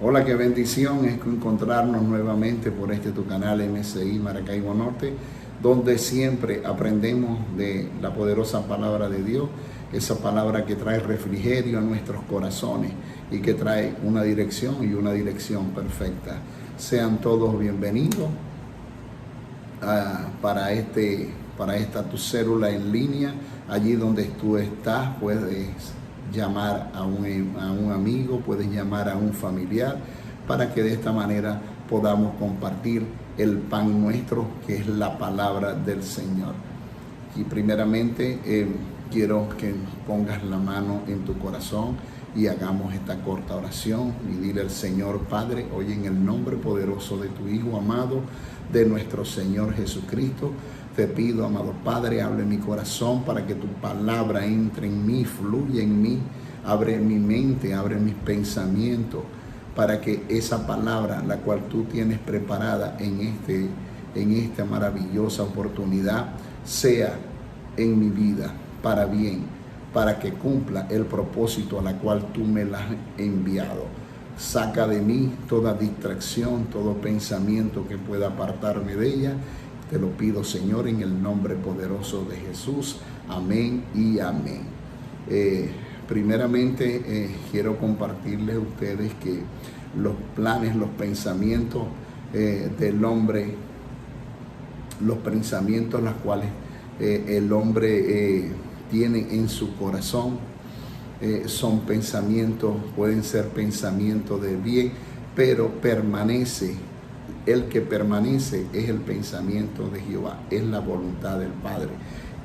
Hola, qué bendición es encontrarnos nuevamente por tu canal MSI Maracaibo Norte, donde siempre aprendemos de la poderosa palabra de Dios, esa palabra que trae refrigerio a nuestros corazones y que trae una dirección y una dirección perfecta. Sean todos bienvenidos para esta tu célula en línea. Allí donde tú estás puedes llamar a un amigo, puedes llamar a un familiar, para que de esta manera podamos compartir el pan nuestro, que es la palabra del Señor. Y primeramente quiero que pongas la mano en tu corazón y hagamos esta corta oración y dile al Señor: Padre, hoy en el nombre poderoso de tu Hijo amado, de nuestro Señor Jesucristo, te pido, amado Padre, hable mi corazón para que tu palabra entre en mí, fluya en mí, abre mi mente, abre mis pensamientos, para que esa palabra, la cual tú tienes preparada en esta maravillosa oportunidad, sea en mi vida para bien, para que cumpla el propósito a la cual tú me la has enviado. Saca de mí toda distracción, todo pensamiento que pueda apartarme de ella. Te lo pido, Señor, en el nombre poderoso de Jesús. Amén y amén. Primeramente, quiero compartirles a ustedes que los planes, los pensamientos del hombre, los pensamientos los cuales el hombre tiene en su corazón, son pensamientos, pueden ser pensamientos de bien, pero el que permanece es el pensamiento de Jehová, es la voluntad del Padre.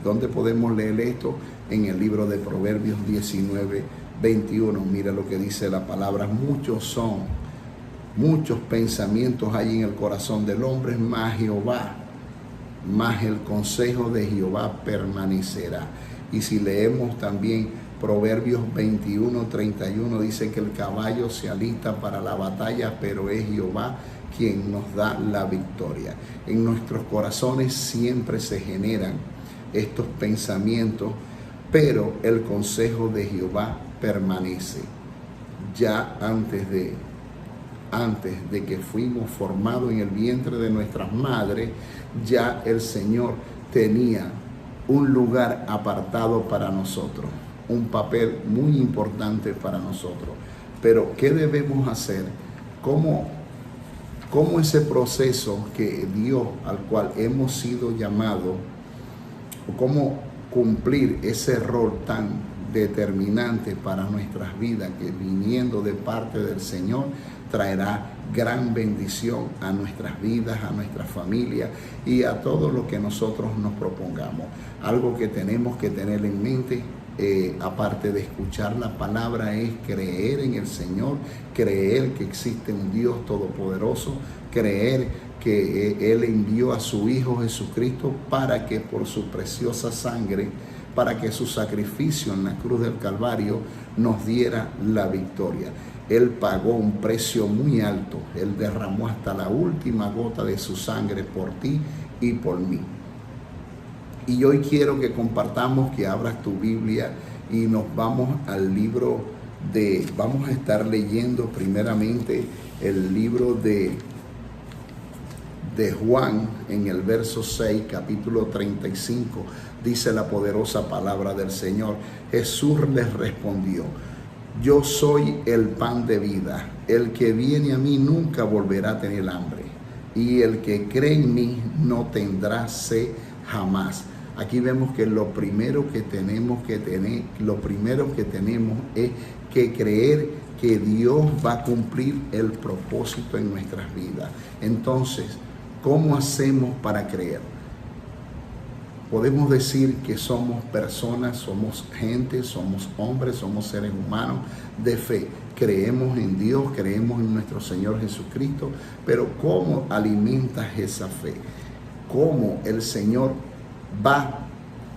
¿Dónde podemos leer esto? En el libro de Proverbios 19:21. Mira lo que dice la palabra: muchos pensamientos hay en el corazón del hombre, mas el consejo de Jehová permanecerá. Y si leemos también Proverbios 21:31, dice que el caballo se alista para la batalla, pero es Jehová quien nos da la victoria. En nuestros corazones siempre se generan estos pensamientos, pero el consejo de Jehová permanece. Ya antes de que fuimos formados en el vientre de nuestras madres, ya el Señor tenía un lugar apartado para nosotros, un papel muy importante para nosotros. Pero ¿qué debemos hacer? ¿Cómo ese proceso que Dios, al cual hemos sido llamados, o cómo cumplir ese rol tan determinante para nuestras vidas, que viniendo de parte del Señor traerá gran bendición a nuestras vidas, a nuestra familia y a todo lo que nosotros nos propongamos? Algo que tenemos que tener en mente, aparte de escuchar la palabra, es creer en el Señor, creer que existe un Dios todopoderoso, creer que Él envió a su Hijo Jesucristo para que por su preciosa sangre, para que su sacrificio en la cruz del Calvario nos diera la victoria. Él pagó un precio muy alto. Él derramó hasta la última gota de su sangre por ti y por mí. Y hoy quiero que compartamos, que abras tu Biblia y nos vamos al libro vamos a estar leyendo primeramente el libro de Juan, en el verso 6, capítulo 35, dice la poderosa palabra del Señor: Jesús les respondió: yo soy el pan de vida, el que viene a mí nunca volverá a tener hambre, y el que cree en mí no tendrá sed jamás. Aquí vemos que lo primero que tenemos es que creer que Dios va a cumplir el propósito en nuestras vidas. Entonces, ¿cómo hacemos para creer? Podemos decir que somos personas, somos gente, somos hombres, somos seres humanos de fe. Creemos en Dios, creemos en nuestro Señor Jesucristo, pero ¿cómo alimentas esa fe? ¿Cómo el Señor va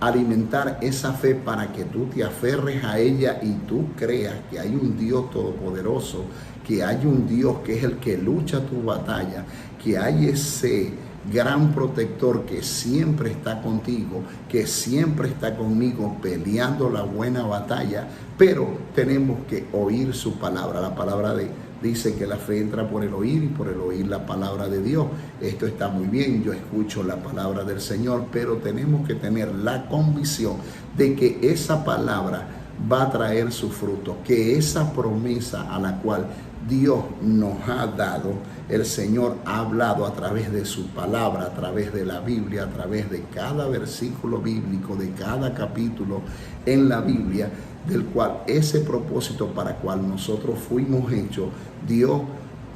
a alimentar esa fe para que tú te aferres a ella y tú creas que hay un Dios todopoderoso, que hay un Dios que es el que lucha tu batalla, que hay ese gran protector que siempre está contigo, que siempre está conmigo peleando la buena batalla? Pero tenemos que oír su palabra, la palabra dice que la fe entra por el oír y por el oír la palabra de Dios. Esto está muy bien, yo escucho la palabra del Señor, pero tenemos que tener la convicción de que esa palabra va a traer su fruto, que esa promesa a la cual Dios nos ha dado, el Señor ha hablado a través de su palabra, a través de la Biblia, a través de cada versículo bíblico, de cada capítulo en la Biblia, del cual ese propósito para el cual nosotros fuimos hechos, Dios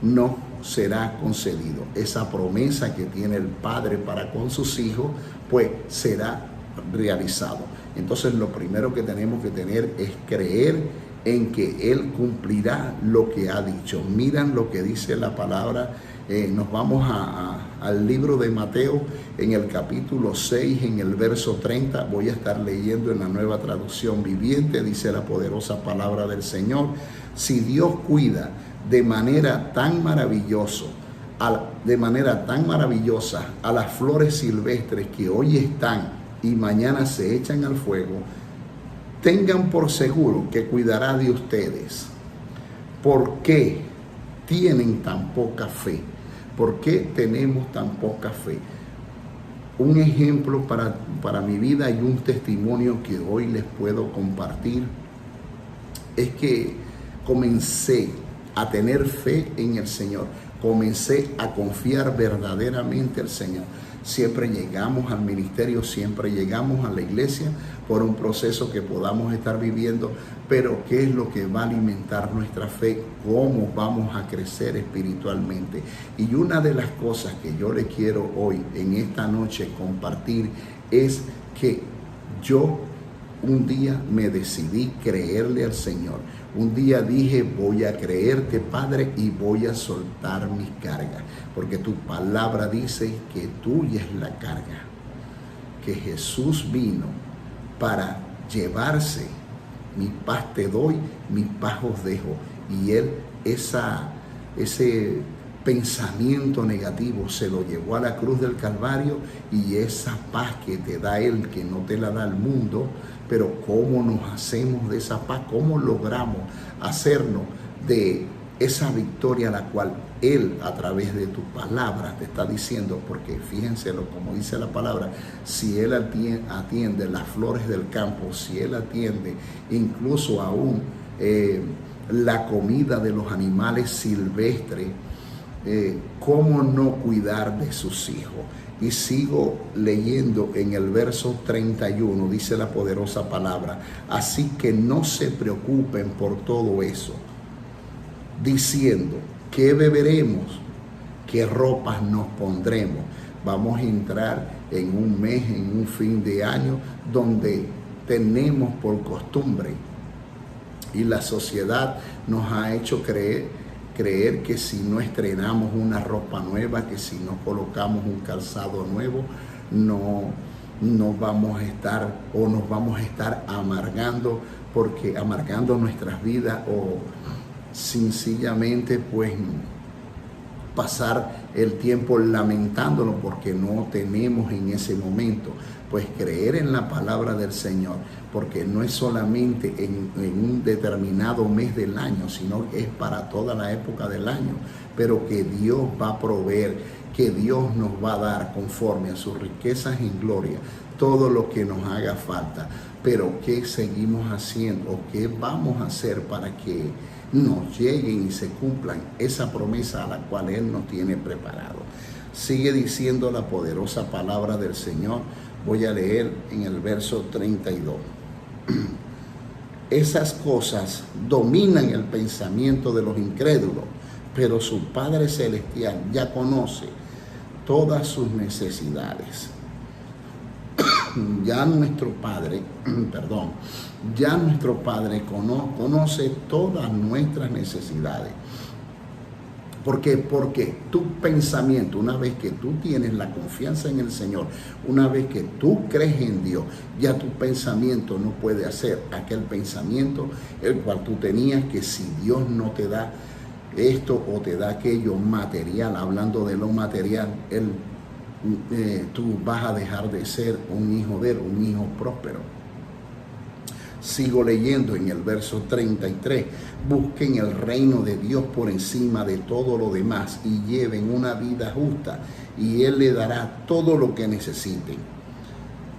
nos será concedido. Esa promesa que tiene el Padre para con sus hijos, pues será realizado. Entonces lo primero que tenemos que tener es creer en que Él cumplirá lo que ha dicho. Miran lo que dice la palabra. Nos vamos al libro de Mateo en el capítulo 6, en el verso 30. Voy a estar leyendo en la Nueva Traducción Viviente. Dice la poderosa palabra del Señor: si Dios cuida de manera tan maravillosa a las flores silvestres que hoy están y mañana se echan al fuego, tengan por seguro que cuidará de ustedes. ¿Por qué tienen tan poca fe? ¿Por qué tenemos tan poca fe? Un ejemplo para mi vida y un testimonio que hoy les puedo compartir es que comencé a tener fe en el Señor. Comencé a confiar verdaderamente al Señor. Siempre llegamos al ministerio, siempre llegamos a la iglesia por un proceso que podamos estar viviendo, pero ¿qué es lo que va a alimentar nuestra fe? ¿Cómo vamos a crecer espiritualmente? Y una de las cosas que yo le quiero hoy, en esta noche, compartir es que yo un día me decidí creerle al Señor. Un día dije: voy a creerte, Padre, y voy a soltar mis cargas, porque tu palabra dice que tuya es la carga, que Jesús vino para llevarse. Mi paz te doy, mi paz os dejo. Y Él ese pensamiento negativo se lo llevó a la cruz del Calvario, y esa paz que te da Él, que no te la da el mundo. Pero ¿cómo nos hacemos de esa paz? ¿Cómo logramos hacernos de esa victoria a la cual Él, a través de tu palabra, te está diciendo? Porque fíjense como dice la palabra: si Él atiende las flores del campo, si Él atiende incluso aún la comida de los animales silvestres, ¿cómo no cuidar de sus hijos? Y sigo leyendo en el verso 31, dice la poderosa palabra: así que no se preocupen por todo eso, diciendo: ¿qué beberemos? ¿Qué ropas nos pondremos? Vamos a entrar en un mes, en un fin de año, donde tenemos por costumbre, y la sociedad nos ha hecho creer que si no estrenamos una ropa nueva, que si no colocamos un calzado nuevo, no vamos a estar, o nos vamos a estar amargando nuestras vidas, o sencillamente pues pasar el tiempo lamentándonos porque no tenemos en ese momento. Pues creer en la palabra del Señor, porque no es solamente en un determinado mes del año, sino es para toda la época del año, pero que Dios va a proveer, que Dios nos va a dar conforme a sus riquezas en gloria todo lo que nos haga falta. Pero ¿qué seguimos haciendo? ¿O qué vamos a hacer para que nos lleguen y se cumplan esa promesa a la cual Él nos tiene preparado? Sigue diciendo la poderosa palabra del Señor. Voy a leer en el verso 32. Esas cosas dominan el pensamiento de los incrédulos, pero su Padre Celestial ya conoce todas sus necesidades. Ya nuestro Padre conoce todas nuestras necesidades. ¿Por qué? Porque tu pensamiento, una vez que tú tienes la confianza en el Señor, una vez que tú crees en Dios, ya tu pensamiento no puede hacer aquel pensamiento el cual tú tenías, que si Dios no te da esto o te da aquello material, hablando de lo material, tú vas a dejar de ser un hijo de Él, un hijo próspero. Sigo leyendo en el verso 33. Busquen el reino de Dios por encima de todo lo demás y lleven una vida justa y Él le dará todo lo que necesiten.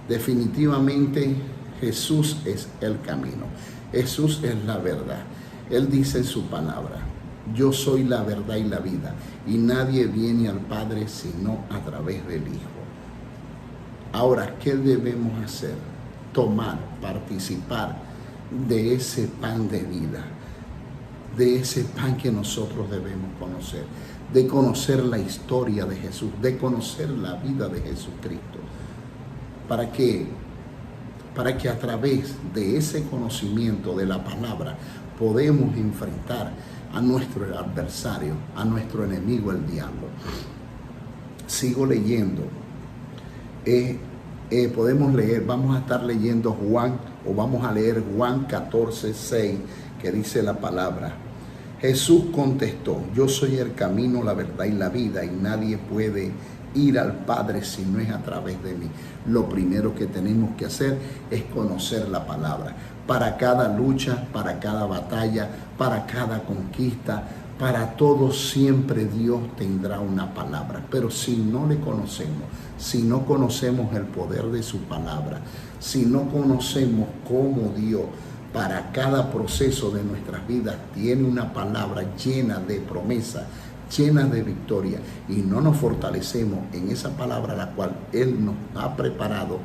Definitivamente Jesús es el camino. Jesús es la verdad. Él dice en su palabra: yo soy la verdad y la vida, y nadie viene al Padre sino a través del Hijo. Ahora, ¿qué debemos hacer? Tomar, participar de ese pan de vida, de ese pan que nosotros debemos conocer, de conocer la historia de Jesús, de conocer la vida de Jesucristo. ¿Para qué? Para que a través de ese conocimiento de la palabra podemos enfrentar a nuestro adversario, a nuestro enemigo, el diablo. Sigo leyendo. Podemos leer, vamos a estar leyendo Juan, o vamos a leer Juan 14:6, que dice la palabra: Jesús contestó: yo soy el camino, la verdad y la vida, y nadie puede ir al Padre si no es a través de mí. Lo primero que tenemos que hacer es conocer la palabra. Para cada lucha, para cada batalla, para cada conquista, para todo siempre Dios tendrá una palabra. Pero si no le conocemos, si no conocemos el poder de su palabra, si no conocemos cómo Dios para cada proceso de nuestras vidas tiene una palabra llena de promesa, llena de victoria, y no nos fortalecemos en esa palabra la cual Él nos ha preparado,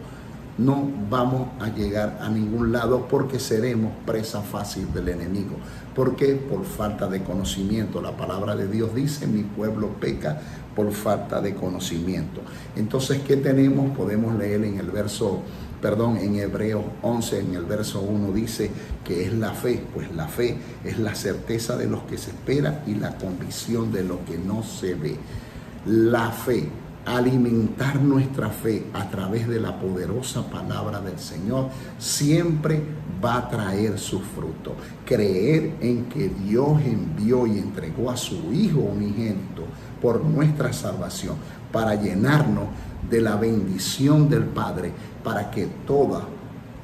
no vamos a llegar a ningún lado, porque seremos presa fácil del enemigo. ¿Por qué? Por falta de conocimiento. La palabra de Dios dice: mi pueblo peca por falta de conocimiento. Entonces, ¿qué tenemos? Podemos leer en en Hebreos 11, en el verso 1, dice que es la fe. Pues la fe es la certeza de lo que se espera y la convicción de lo que no se ve. La fe, alimentar nuestra fe a través de la poderosa palabra del Señor, siempre va a traer su fruto. Creer en que Dios envió y entregó a su Hijo unigénito por nuestra salvación, para llenarnos de la bendición del Padre, para que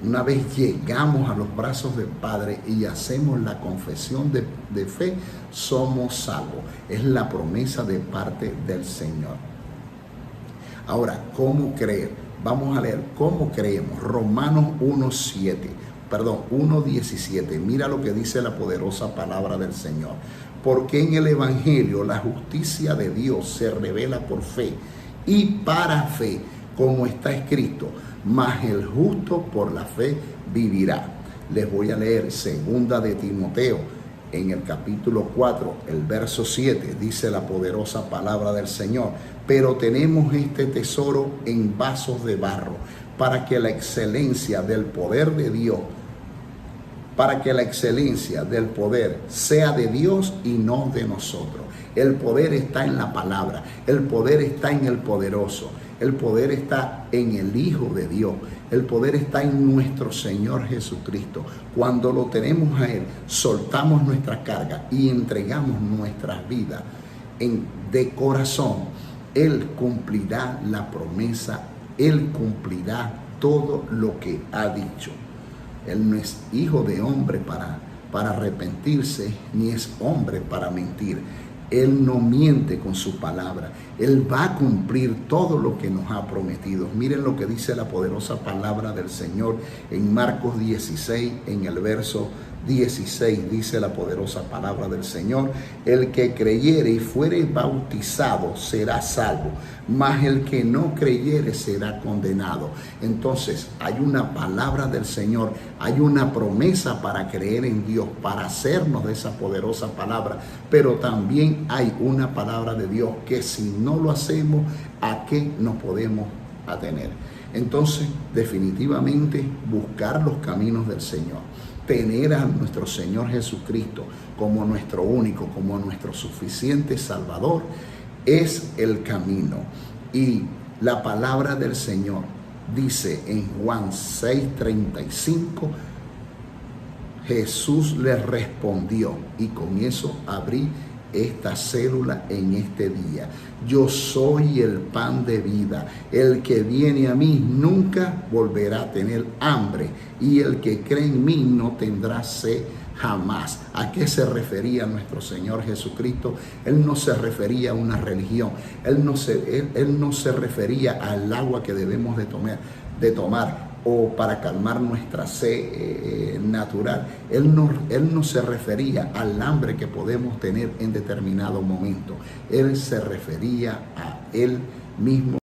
una vez llegamos a los brazos del Padre y hacemos la confesión de fe, somos salvos. Es la promesa de parte del Señor. Ahora, ¿cómo creer? Vamos a leer cómo creemos. Romanos 1:17. Mira lo que dice la poderosa palabra del Señor. Porque en el Evangelio la justicia de Dios se revela por fe y para fe, como está escrito: mas el justo por la fe vivirá. Les voy a leer 2 de Timoteo, en el capítulo 4, el verso 7, dice la poderosa palabra del Señor: pero tenemos este tesoro en vasos de barro, para que la excelencia del poder de Dios, sea de Dios y no de nosotros. El poder está en la palabra, el poder está en el poderoso, el poder está en el Hijo de Dios, el poder está en nuestro Señor Jesucristo. Cuando lo tenemos a Él, soltamos nuestra carga y entregamos nuestras vidas de corazón. Él cumplirá la promesa, Él cumplirá todo lo que ha dicho. Él no es hijo de hombre para arrepentirse, ni es hombre para mentir. Él no miente con su palabra. Él va a cumplir todo lo que nos ha prometido. Miren lo que dice la poderosa palabra del Señor en Marcos 16, en el verso 16, dice la poderosa palabra del Señor: el que creyere y fuere bautizado será salvo, mas el que no creyere será condenado. Entonces, hay una palabra del Señor, hay una promesa para creer en Dios, para hacernos de esa poderosa palabra, pero también hay una palabra de Dios que si no lo hacemos, ¿a qué nos podemos atener? Entonces, definitivamente, buscar los caminos del Señor, tener a nuestro Señor Jesucristo como nuestro único, como nuestro suficiente Salvador, es el camino. Y la palabra del Señor dice en Juan 6:35, Jesús le respondió, y con eso abrí esta célula en este día. Yo soy el pan de vida. El que viene a mí nunca volverá a tener hambre, y el que cree en mí no tendrá sed jamás. ¿A qué se refería nuestro Señor Jesucristo? Él no se refería a una religión. Él no se refería al agua que debemos de tomar o para calmar nuestra sed natural. Él no se refería al hambre que podemos tener en determinado momento. Él se refería a Él mismo.